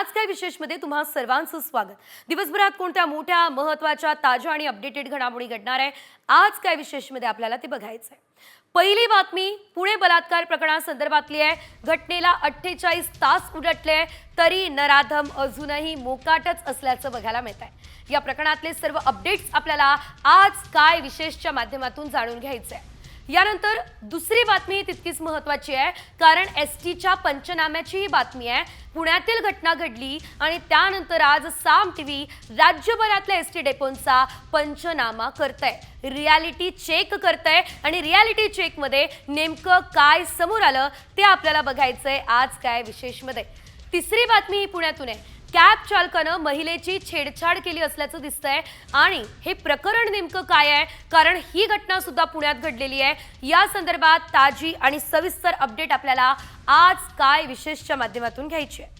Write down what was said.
आज काय विशेष मध्ये तुम्हा सर्वांचं स्वागत। दिवसभरात कोणत्या मोठ्या महत्त्वाच्या ताज्या आणि अपडेटेड घडामोडी घडणार आहे आज काय विशेष मध्ये आपल्याला ते बघायचं आहे। पहिली बातमी पुणे बलात्कार प्रकरणासंदर्भातली आहे। घटनेला 48 तास उलटले तरी नराधम अजूनही मोकाटच असल्याचं बघायला मिळत आहे। या प्रकरणातले सर्व अपडेट्स आपल्याला आज काय विशेषच्या माध्यमातून जाणून घ्यायचे आहे। यानंतर दुसरी बातमी तितकीच महत्त्वाची आहे, कारण एसटीच्या पंचनाम्याची ही बातमी आहे। पुण्यातील घटना घडली आणि त्यानंतर आज साम टीव्ही राज्यभरातल्या एसटी डेपोंचा पंचनामा करतंय, रियालिटी चेक करतंय आणि रियालिटी चेक मध्ये नेमकं काय समोर आलं ते आपल्याला बघायचंय आज काय विशेष मध्ये। तिसरी बातमी ही पुण्यातून आहे। कॅब चालकानं महिलेची छेडछाड केली असल्याचं दिसतंय आणि हे प्रकरण नेमकं काय आहे, कारण ही घटना सुद्धा पुण्यात घडलेली आहे। या संदर्भात ताजी आणि सविस्तर अपडेट आपल्याला आज काय विशेषच्या माध्यमातून घ्यायची आहे।